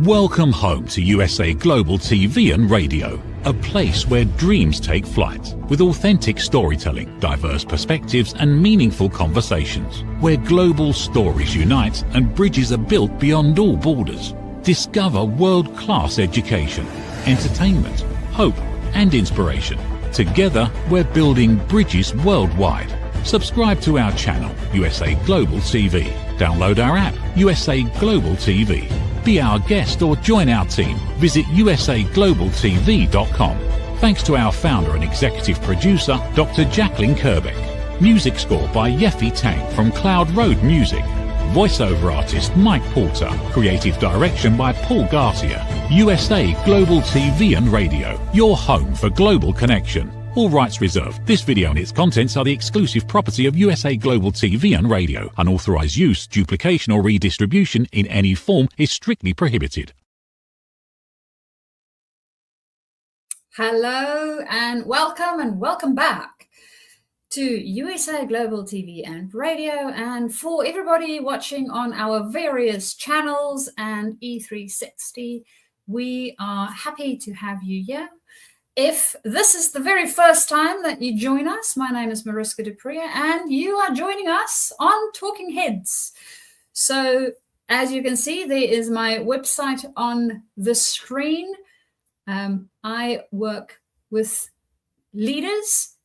Welcome home to USA Global TV and Radio, a place where dreams take flight, with authentic storytelling, diverse perspectives and meaningful conversations, where global stories unite and bridges are built beyond all borders. Discover world-class education, entertainment, hope and inspiration. Together, we're building bridges worldwide. Subscribe to our channel, USA Global TV. Download our app, USA Global TV. Be our guest or join our team. Visit usaglobaltv.com. Thanks to our founder and executive producer, Dr. Jacqueline Kerbeck. Music score by Yeffy Tang from Cloud Road Music. Voiceover artist Mike Porter. Creative direction by Paul Garcia. USA Global TV and Radio, your home for global connection. All rights reserved. This video and its contents are the exclusive property of USA Global TV and Radio. Unauthorized use, duplication or redistribution in any form is strictly prohibited. Hello and welcome back to USA Global TV and Radio, and for everybody watching on our various channels and E360, we are happy to have you here. If this is the very first time that you join us, my name is Mariska du Preez, and you are joining us on Talking Heads. So as you can see, there is my website on the screen. I work with leaders,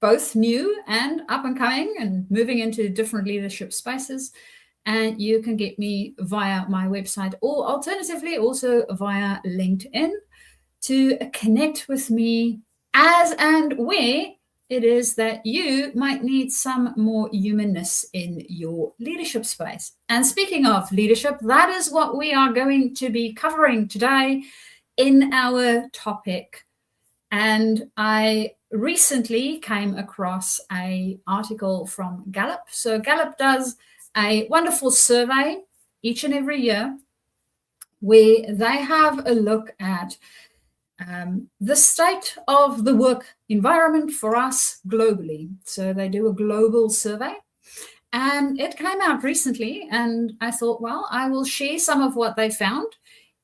both new and up and coming and moving into different leadership spaces. And you can get me via my website or alternatively also via LinkedIn to connect with me as and where it is that you might need some more humanness in your leadership space. And speaking of leadership, that is what we are going to be covering today in our topic. And I recently came across an article from Gallup. So Gallup does a wonderful survey each and every year where they have a look at the state of the work environment for us globally. So they do a global survey, and it came out recently, and I thought, well, I will share some of what they found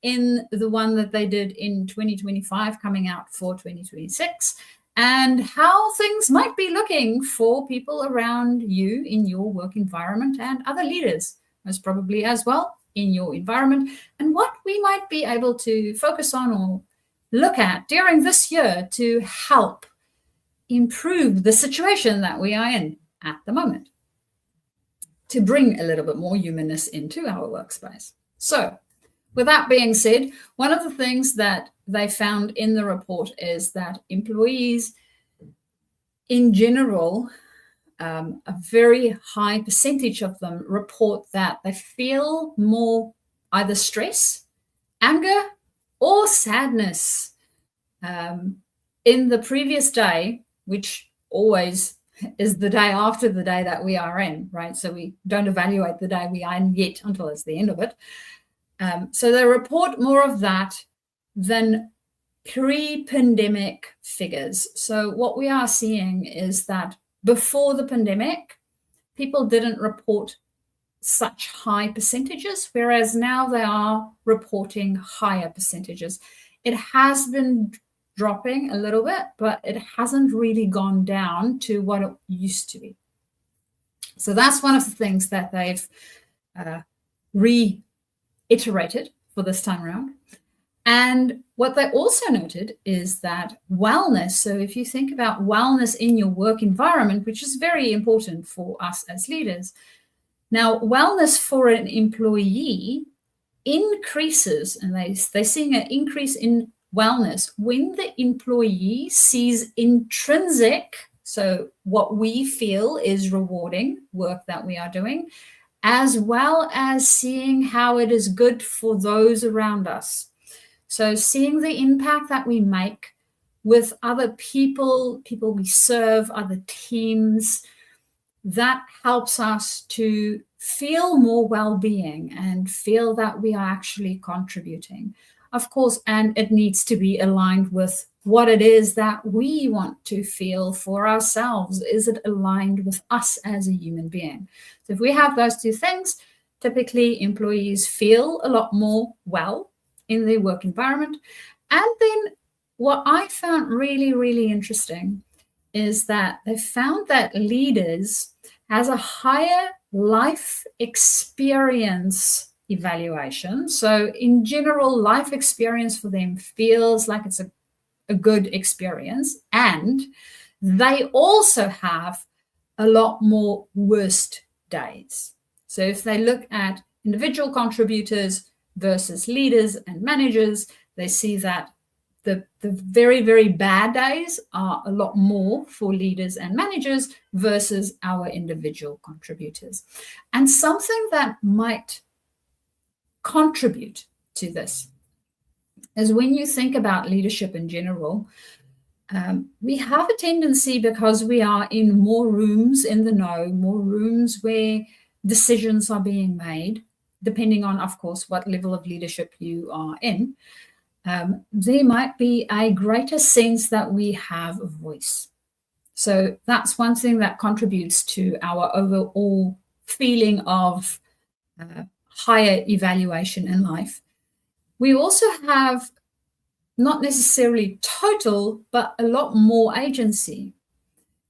in the one that they did in 2025 coming out for 2026, and how things might be looking for people around you in your work environment and other leaders most probably as well in your environment, and what we might be able to focus on or look at during this year to help improve the situation that we are in at the moment, to bring a little bit more humanness into our workspace. So with that being said, one of the things that they found in the report is that employees in general, a very high percentage of them report that they feel more either stress, anger, or sadness in the previous day, which always is the day after the day that we are in, right? So we don't evaluate the day we are in yet until it's the end of it. So they report more of that than pre-pandemic figures. So what we are seeing is that before the pandemic, people didn't report such high percentages, whereas now they are reporting higher percentages. It has been dropping a little bit, but it hasn't really gone down to what it used to be. So that's one of the things that they've reiterated for this time around. And what they also noted is that wellness, so if you think about wellness in your work environment, which is very important for us as leaders, now, wellness for an employee increases, and they're seeing an increase in wellness when the employee sees intrinsic, so what we feel is rewarding work that we are doing, as well as seeing how it is good for those around us. So seeing the impact that we make with other people we serve, other teams, that helps us to feel more well-being and feel that we are actually contributing. Of course, and it needs to be aligned with what it is that we want to feel for ourselves. Is it aligned with us as a human being? So if we have those two things, typically employees feel a lot more well in their work environment. And then what I found really, really interesting is that they found that leaders has a higher life experience evaluation. So in general, life experience for them feels like it's a good experience. And they also have a lot more worst days. So if they look at individual contributors versus leaders and managers, they see that the very, very bad days are a lot more for leaders and managers versus our individual contributors. And something that might contribute to this is when you think about leadership in general, we have a tendency, because we are in more rooms in the know, more rooms where decisions are being made, depending on, of course, what level of leadership you are in, there might be a greater sense that we have a voice. So that's one thing that contributes to our overall feeling of higher evaluation in life. We also have not necessarily total, but a lot more agency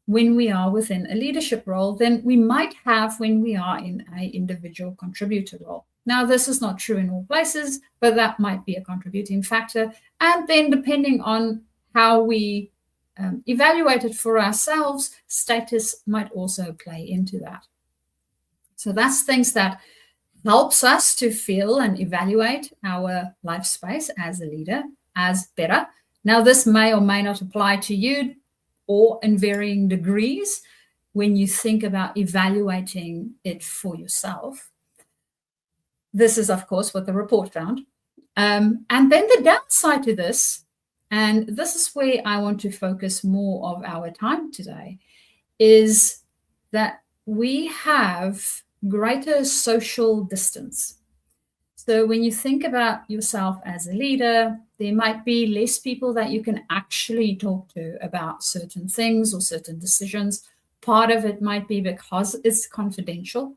when we are within a leadership role than we might have when we are in an individual contributor role. Now, this is not true in all places, but that might be a contributing factor. And then depending on how we evaluate it for ourselves, status might also play into that. So that's things that helps us to feel and evaluate our life space as a leader as better. Now, this may or may not apply to you, or in varying degrees when you think about evaluating it for yourself. This is, of course, what the report found. And then the downside to this, and this is where I want to focus more of our time today, is that we have greater social distance. So when you think about yourself as a leader, there might be less people that you can actually talk to about certain things or certain decisions. Part of it might be because it's confidential.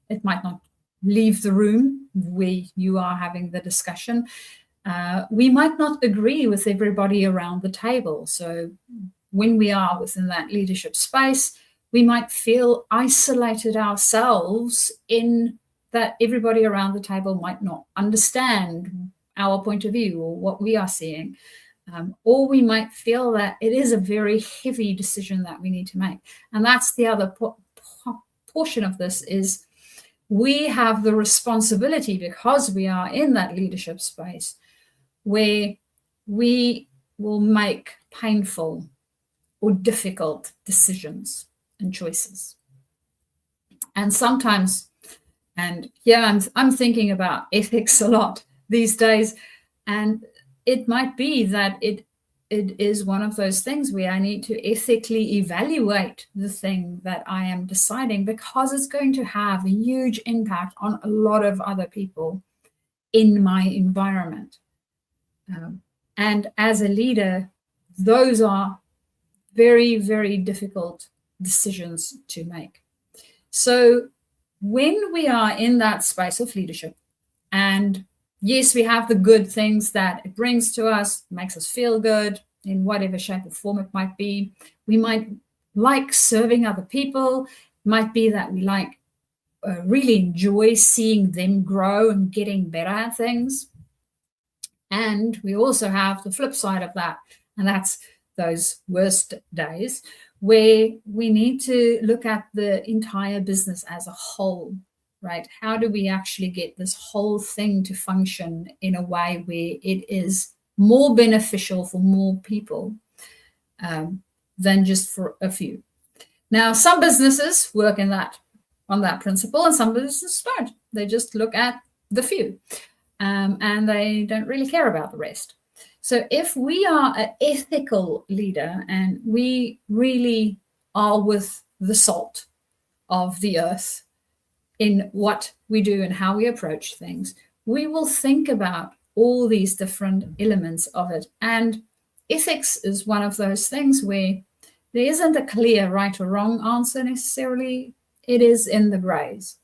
It might not leave the room where you are having the discussion. We might not agree with everybody around the table. So when we are within that leadership space, we might feel isolated ourselves in that everybody around the table might not understand our point of view or what we are seeing. Or we might feel that it is a very heavy decision that we need to make. And that's the other portion of this, is we have the responsibility, because we are in that leadership space, where we will make painful or difficult decisions and choices. And sometimes, and yeah, I'm thinking about ethics a lot these days, and it might be that it is one of those things where I need to ethically evaluate the thing that I am deciding, because it's going to have a huge impact on a lot of other people in my environment. And as a leader, those are very, very difficult decisions to make. So when we are in that space of leadership, and yes, we have the good things that it brings to us, makes us feel good in whatever shape or form it might be. We might like serving other people. It might be that we really enjoy seeing them grow and getting better at things. And we also have the flip side of that, and that's those worst days where we need to look at the entire business as a whole, right? How do we actually get this whole thing to function in a way where it is more beneficial for more people than just for a few? Now, some businesses work on that principle, and some businesses don't. They just look at the few, and they don't really care about the rest. So if we are an ethical leader and we really are with the salt of the earth in what we do and how we approach things, we will think about all these different elements of it. And ethics is one of those things where there isn't a clear right or wrong answer necessarily. It is in the grays.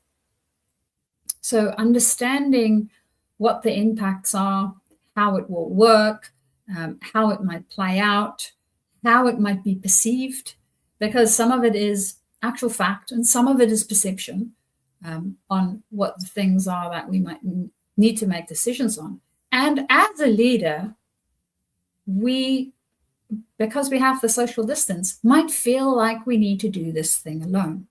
So understanding what the impacts are, how it will work, how it might play out, how it might be perceived, because some of it is actual fact and some of it is perception on what the things are that we might need to make decisions on. And as a leader, because we have the social distance, might feel like we need to do this thing alone.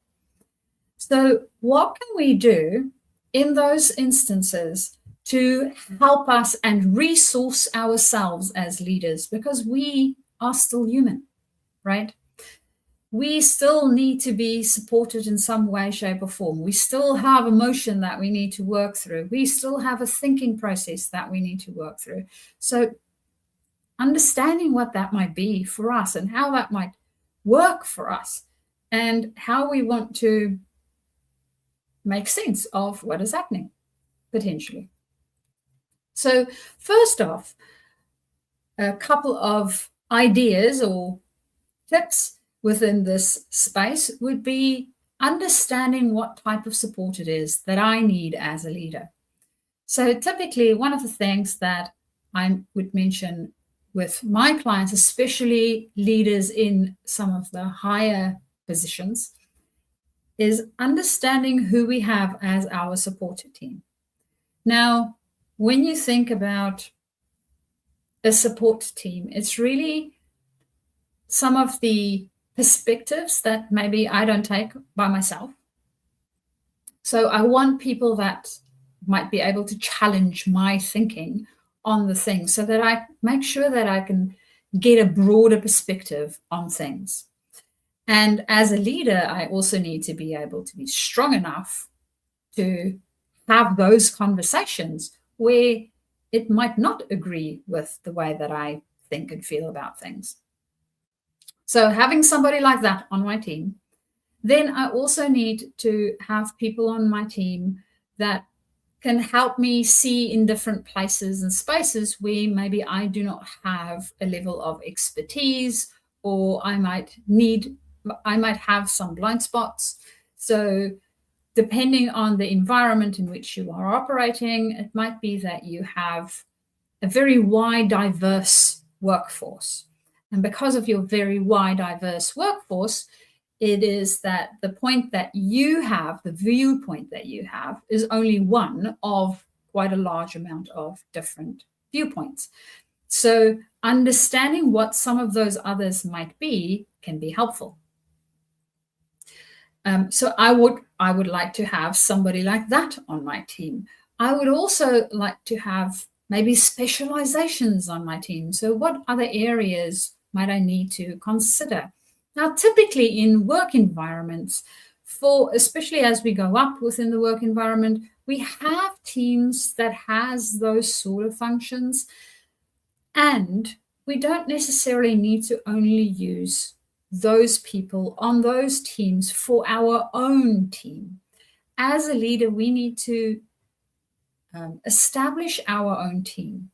So what can we do in those instances to help us and resource ourselves as leaders? Because we are still human, right? We still need to be supported in some way, shape, or form. We still have emotion that we need to work through. We still have a thinking process that we need to work through. So understanding what that might be for us and how that might work for us and how we want to make sense of what is happening, potentially. So first off, a couple of ideas or tips within this space would be understanding what type of support it is that I need as a leader. So typically, one of the things that I would mention with my clients, especially leaders in some of the higher positions, is understanding who we have as our support team. Now, when you think about a support team, it's really some of the perspectives that maybe I don't take by myself. So I want people that might be able to challenge my thinking on the things so that I make sure that I can get a broader perspective on things. And as a leader, I also need to be able to be strong enough to have those conversations where it might not agree with the way that I think and feel about things. So having somebody like that on my team, then I also need to have people on my team that can help me see in different places and spaces where maybe I do not have a level of expertise, or I might have some blind spots. So depending on the environment in which you are operating, it might be that you have a very wide, diverse workforce. And because of your very wide, diverse workforce, it is that the point that you have, the viewpoint that you have, is only one of quite a large amount of different viewpoints. So understanding what some of those others might be can be helpful. So I would like to have somebody like that on my team. I would also like to have maybe specializations on my team. So what other areas might I need to consider? Now, typically in work environments, especially as we go up within the work environment, we have teams that has those sort of functions. And we don't necessarily need to only use those people on those teams for our own team. As a leader, we need to establish our own team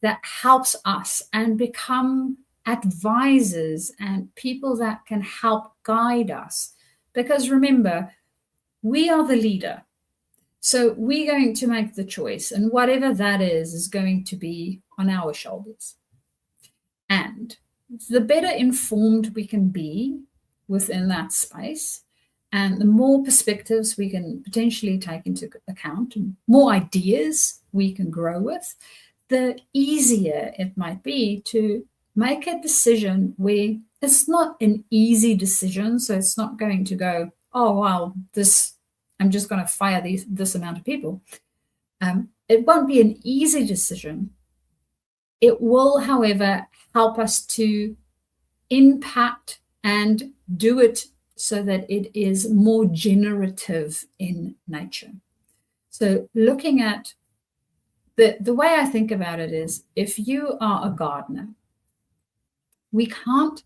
that helps us and become advisors and people that can help guide us. Because remember, we are the leader. So we're going to make the choice, and whatever that is going to be on our shoulders. And the better informed we can be within that space, and the more perspectives we can potentially take into account, and more ideas we can grow with, the easier it might be to make a decision where it's not an easy decision. So it's not going to go, oh, wow, I'm just going to fire this amount of people. It won't be an easy decision. It will, however, help us to impact and do it so that it is more generative in nature. So looking at the way I think about it is, if you are a gardener, we can't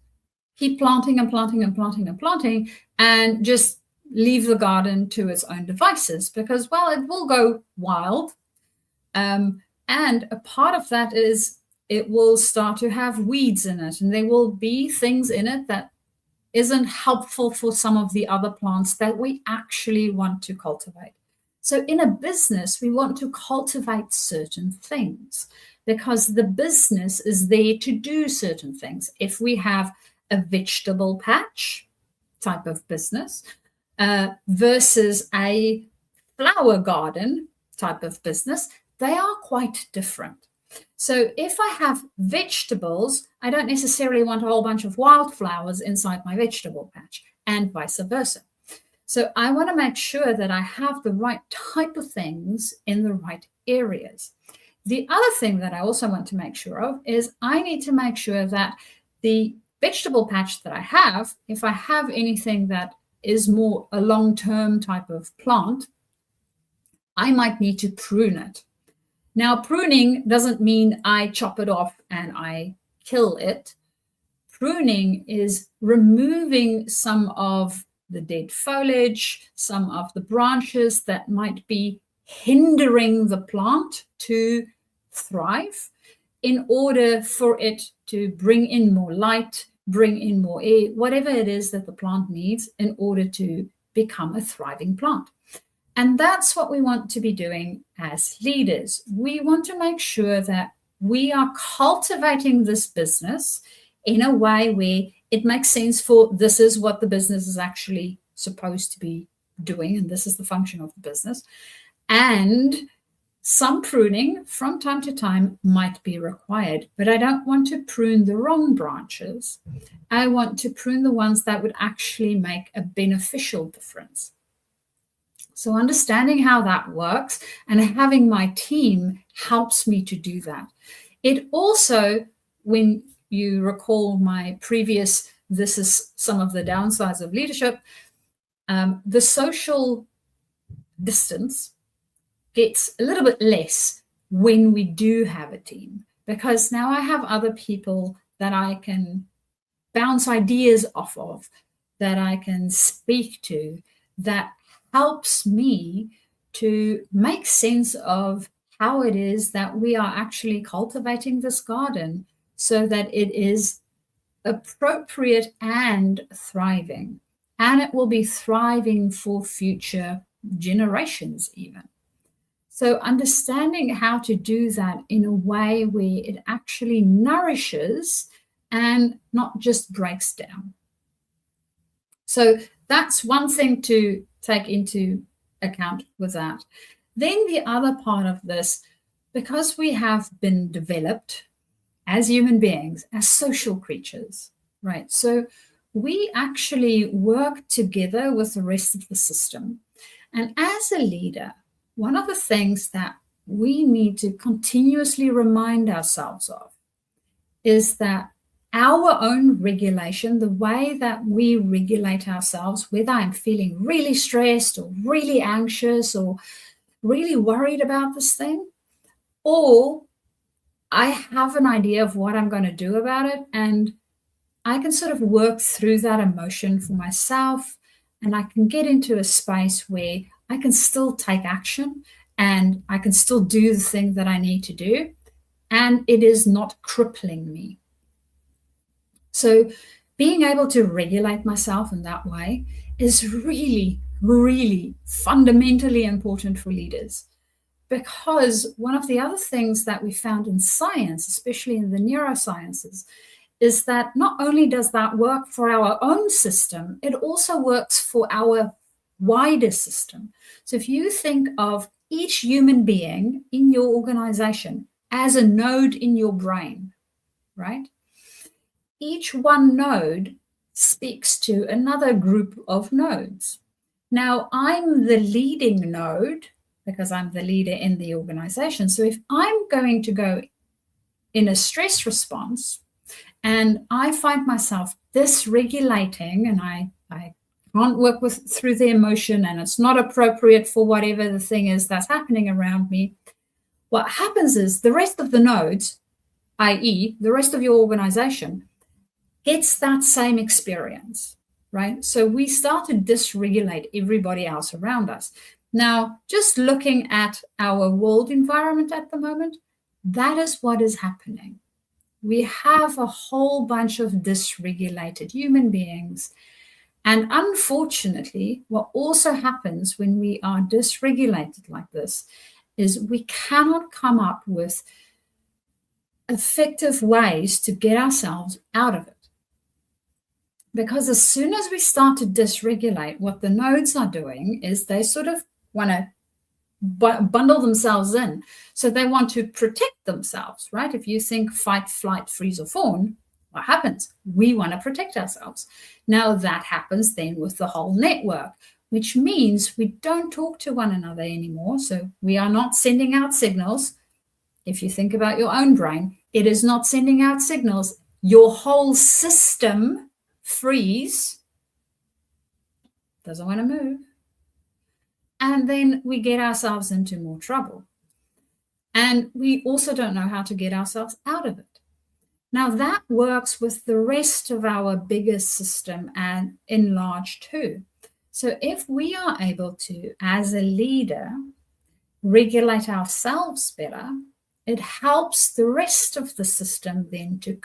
keep planting and planting and planting and planting and just leave the garden to its own devices, because, well, it will go wild. And a part of that is it will start to have weeds in it, and there will be things in it that isn't helpful for some of the other plants that we actually want to cultivate. So in a business, we want to cultivate certain things because the business is there to do certain things. If we have a vegetable patch type of business versus a flower garden type of business, they are quite different. So if I have vegetables, I don't necessarily want a whole bunch of wildflowers inside my vegetable patch, and vice versa. So I want to make sure that I have the right type of things in the right areas. The other thing that I also want to make sure of is I need to make sure that the vegetable patch that I have, if I have anything that is more a long-term type of plant, I might need to prune it. Now, pruning doesn't mean I chop it off and I kill it. Pruning is removing some of the dead foliage, some of the branches that might be hindering the plant to thrive, in order for it to bring in more light, bring in more air, whatever it is that the plant needs in order to become a thriving plant. And that's what we want to be doing as leaders. We want to make sure that we are cultivating this business in a way where it makes sense for this is what the business is actually supposed to be doing, and this is the function of the business. And some pruning from time to time might be required, but I don't want to prune the wrong branches. I want to prune the ones that would actually make a beneficial difference. So understanding how that works and having my team helps me to do that. It also, when you recall my previous, this is some of the downsides of leadership, the social distance gets a little bit less when we do have a team, because now I have other people that I can bounce ideas off of, that I can speak to, that helps me to make sense of how it is that we are actually cultivating this garden so that it is appropriate and thriving. And it will be thriving for future generations even. So understanding how to do that in a way where it actually nourishes and not just breaks down. So that's one thing to take into account with that. Then the other part of this, because we have been developed as human beings, as social creatures, right? So we actually work together with the rest of the system. And as a leader, one of the things that we need to continuously remind ourselves of is that our own regulation, the way that we regulate ourselves, whether I'm feeling really stressed or really anxious or really worried about this thing, or I have an idea of what I'm going to do about it, and I can sort of work through that emotion for myself, and I can get into a space where I can still take action and I can still do the thing that I need to do, and it is not crippling me. So being able to regulate myself in that way is really, really fundamentally important for leaders. Because one of the other things that we found in science, especially in the neurosciences, is that not only does that work for our own system, it also works for our wider system. So if you think of each human being in your organization as a node in your brain, right? Each one node speaks to another group of nodes. Now, I'm the leading node because I'm the leader in the organization. So if I'm going to go in a stress response and I find myself dysregulating and I can't work through the emotion and it's not appropriate for whatever the thing is that's happening around me, what happens is the rest of the nodes, i.e. the rest of your organization, gets that same experience, right? So we start to dysregulate everybody else around us. Now, just looking at our world environment at the moment, that is what is happening. We have a whole bunch of dysregulated human beings. And unfortunately, what also happens when we are dysregulated like this is we cannot come up with effective ways to get ourselves out of it. Because as soon as we start to dysregulate, what the nodes are doing is they sort of want to bundle themselves in. So they want to protect themselves, right? If you think fight, flight, freeze, or fawn, what happens? We want to protect ourselves. Now that happens then with the whole network, which means we don't talk to one another anymore. So we are not sending out signals. If you think about your own brain, it is not sending out signals. Your whole system freeze, doesn't want to move. And then we get ourselves into more trouble. And we also don't know how to get ourselves out of it. Now that works with the rest of our bigger system and enlarged too. So if we are able to, as a leader, regulate ourselves better, it helps the rest of the system then to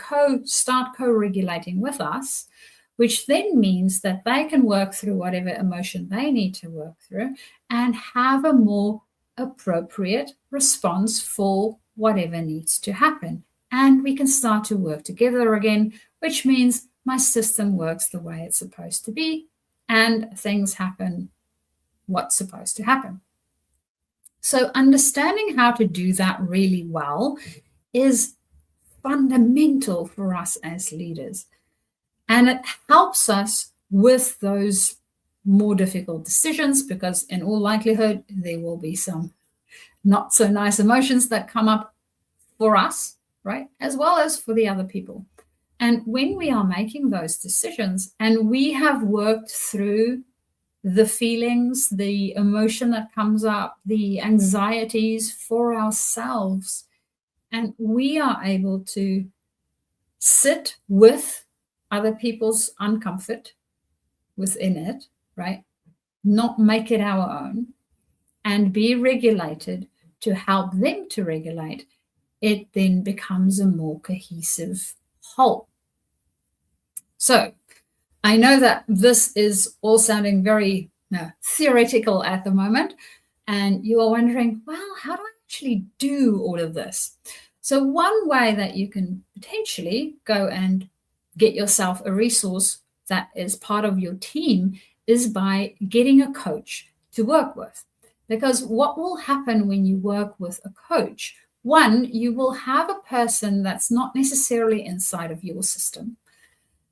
start co-regulating with us, which then means that they can work through whatever emotion they need to work through and have a more appropriate response for whatever needs to happen. And we can start to work together again, which means my system works the way it's supposed to be and things happen what's supposed to happen. So understanding how to do that really well is fundamental for us as leaders. And it helps us with those more difficult decisions because in all likelihood, there will be some not so nice emotions that come up for us, right? As well as for the other people. And when we are making those decisions and we have worked through the feelings, the emotion that comes up, the anxieties for ourselves, and we are able to sit with other people's uncomfort within it, right? Not make it our own and be regulated to help them to regulate, it then becomes a more cohesive whole. So I know that this is all sounding very theoretical at the moment, and you are wondering, well, how do I actually do all of this? So one way that you can potentially go and get yourself a resource that is part of your team is by getting a coach to work with. Because what will happen when you work with a coach? One, you will have a person that's not necessarily inside of your system,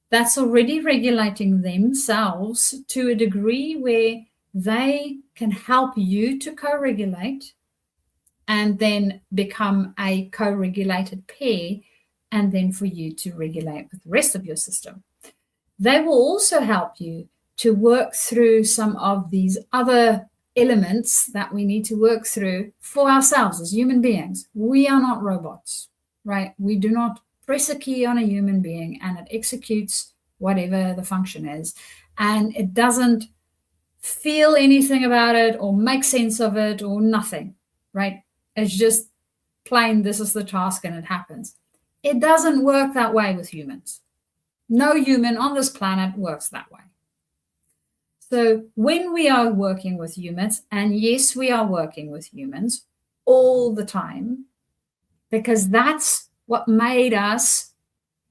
that's already regulating themselves to a degree where they can help you to co-regulate and then become a co-regulated pair, and then for you to regulate with the rest of your system. They will also help you to work through some of these other elements that we need to work through for ourselves as human beings. We are not robots, right? We do not press a key on a human being and it executes whatever the function is, and it doesn't feel anything about it or make sense of it or nothing, right? It's just plain, this is the task and it happens. It doesn't work that way with humans. No human on this planet works that way. So when we are working with humans, and yes, we are working with humans all the time, because that's what made us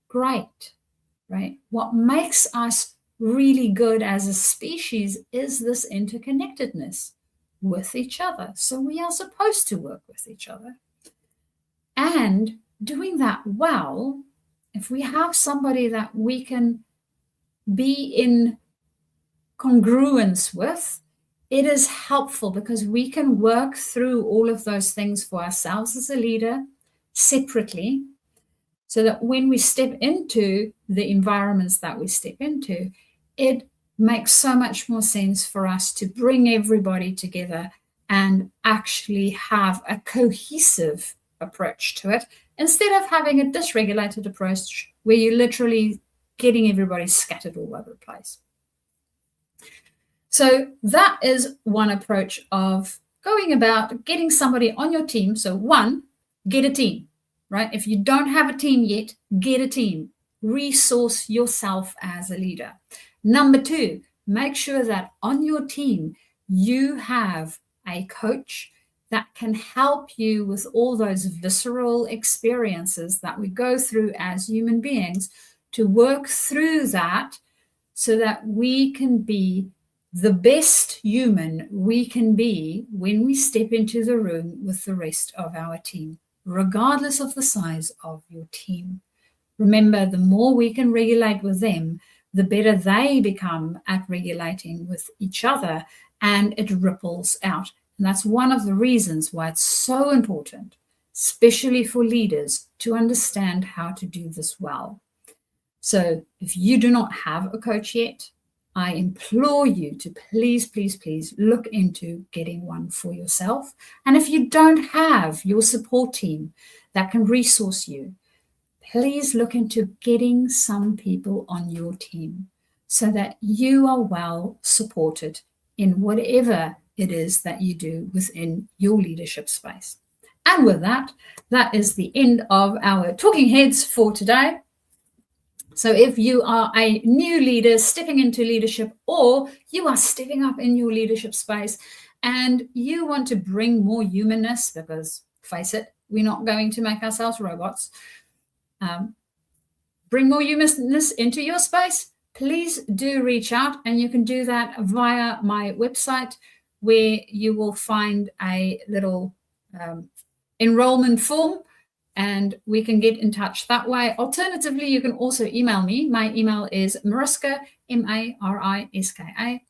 great, right? What makes us really good as a species is this interconnectedness with each other. So we are supposed to work with each other. And doing that well, if we have somebody that we can be in congruence with, it is helpful because we can work through all of those things for ourselves as a leader separately, so that when we step into the environments that we step into, it makes so much more sense for us to bring everybody together and actually have a cohesive approach to it, instead of having a dysregulated approach where you're literally getting everybody scattered all over the place. So that is one approach of going about getting somebody on your team. So one, get a team, right? If you don't have a team yet, get a team. Resource yourself as a leader. Number two, make sure that on your team, you have a coach that can help you with all those visceral experiences that we go through as human beings, to work through that so that we can be the best human we can be when we step into the room with the rest of our team, regardless of the size of your team. Remember, the more we can regulate with them, the better they become at regulating with each other, and it ripples out. And that's one of the reasons why it's so important, especially for leaders, to understand how to do this well. So if you do not have a coach yet, I implore you to please, please, please look into getting one for yourself. And if you don't have your support team that can resource you, please look into getting some people on your team so that you are well supported in whatever it is that you do within your leadership space. And with that, that is the end of our talking heads for today. So if you are a new leader stepping into leadership, or you are stepping up in your leadership space and you want to bring more humanness, because face it, we're not going to make ourselves robots, bring more humanness into your space, please do reach out. And you can do that via my website, where you will find a little enrollment form, and we can get in touch that way. Alternatively, you can also email me. My email is Mariska, Mariska,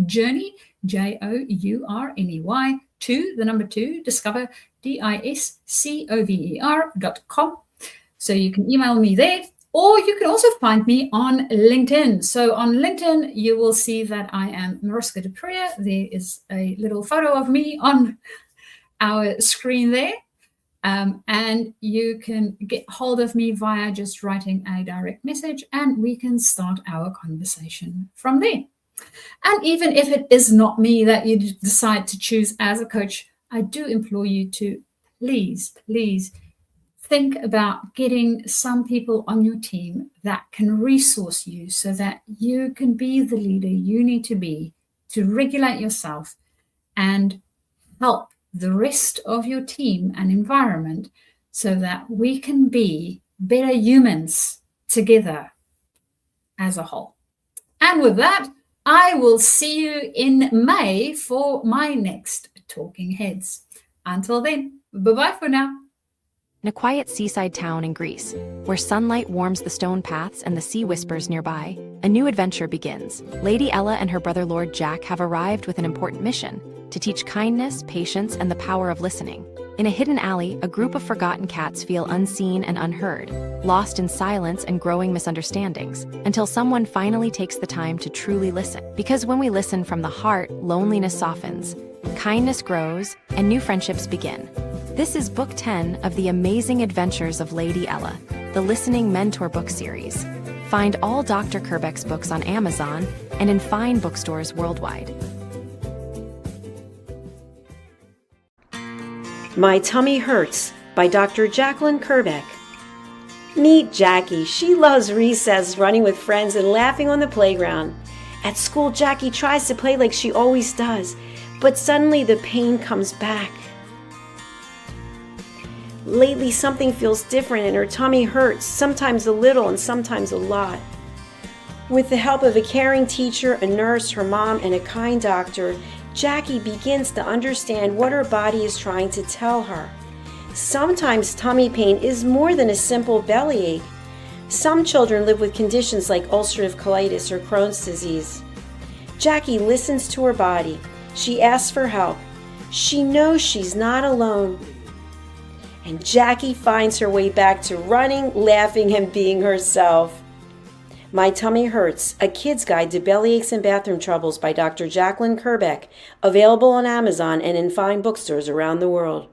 @journey, JOURNEY, 2, discover, DISCOVER.com. So you can email me there, or you can also find me on LinkedIn. So on LinkedIn, you will see that I am Mariska du Preez. There is a little photo of me on our screen there. And you can get hold of me via just writing a direct message, and we can start our conversation from there. And even if it is not me that you decide to choose as a coach, I do implore you to please, please think about getting some people on your team that can resource you so that you can be the leader you need to be to regulate yourself and help the rest of your team and environment, so that we can be better humans together as a whole. And with that, I will see you in May for my next Talking Heads. Until then, bye-bye for now. In a quiet seaside town in Greece, where sunlight warms the stone paths and the sea whispers nearby, a new adventure begins. Lady Ella and her brother Lord Jack have arrived with an important mission: to teach kindness, patience, and the power of listening. In a hidden alley, a group of forgotten cats feel unseen and unheard, lost in silence and growing misunderstandings, until someone finally takes the time to truly listen. Because when we listen from the heart, loneliness softens, kindness grows, and new friendships begin. This is Book 10 of The Amazing Adventures of Lady Ella, the Listening Mentor book series. Find all Dr. Kerbeck's books on Amazon and in fine bookstores worldwide. My Tummy Hurts by Dr. Jacqueline Kerbeck. Meet Jackie. She loves recess, running with friends, and laughing on the playground. At school, Jackie tries to play like she always does, but suddenly the pain comes back. Lately, something feels different and her tummy hurts, sometimes a little and sometimes a lot. With the help of a caring teacher, a nurse, her mom, and a kind doctor, Jackie begins to understand what her body is trying to tell her. Sometimes tummy pain is more than a simple bellyache. Some children live with conditions like ulcerative colitis or Crohn's disease. Jackie listens to her body. She asks for help. She knows she's not alone. And Jackie finds her way back to running, laughing, and being herself. My Tummy Hurts, a kid's guide to bellyaches and bathroom troubles by Dr. Jacqueline Kerbeck, available on Amazon and in fine bookstores around the world.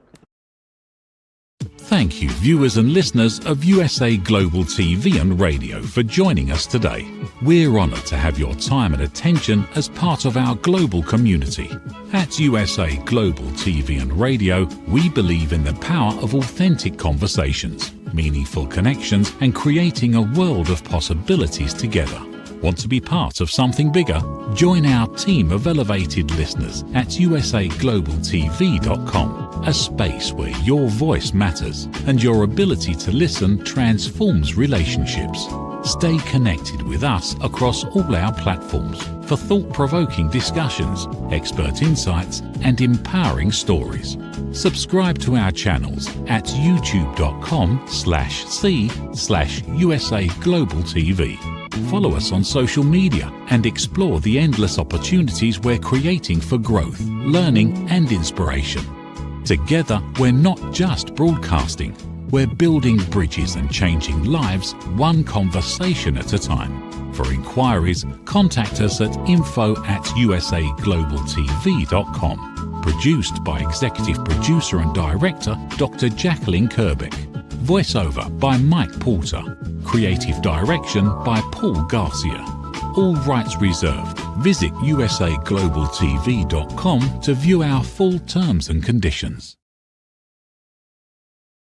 Thank you, viewers and listeners of USA Global TV and Radio, for joining us today. We're honoured to have your time and attention as part of our global community. At USA Global TV and Radio, we believe in the power of authentic conversations, meaningful connections, and creating a world of possibilities together. Want to be part of something bigger? Join our team of elevated listeners at usaglobaltv.com. a space where your voice matters and your ability to listen transforms relationships. Stay connected with us across all our platforms for thought-provoking discussions, expert insights, and empowering stories. Subscribe to our channels at youtube.com/c/USA Global TV. Follow us on social media and explore the endless opportunities we're creating for growth, learning, and inspiration. Together, we're not just broadcasting, we're building bridges and changing lives one conversation at a time. For inquiries, contact us at info@usaglobaltv.com. Produced by Executive Producer and Director Dr. Jacqueline Kerbeck. Voiceover by Mike Porter. Creative Direction by Paul Garcia. All rights reserved. Visit usaglobaltv.com to view our full terms and conditions.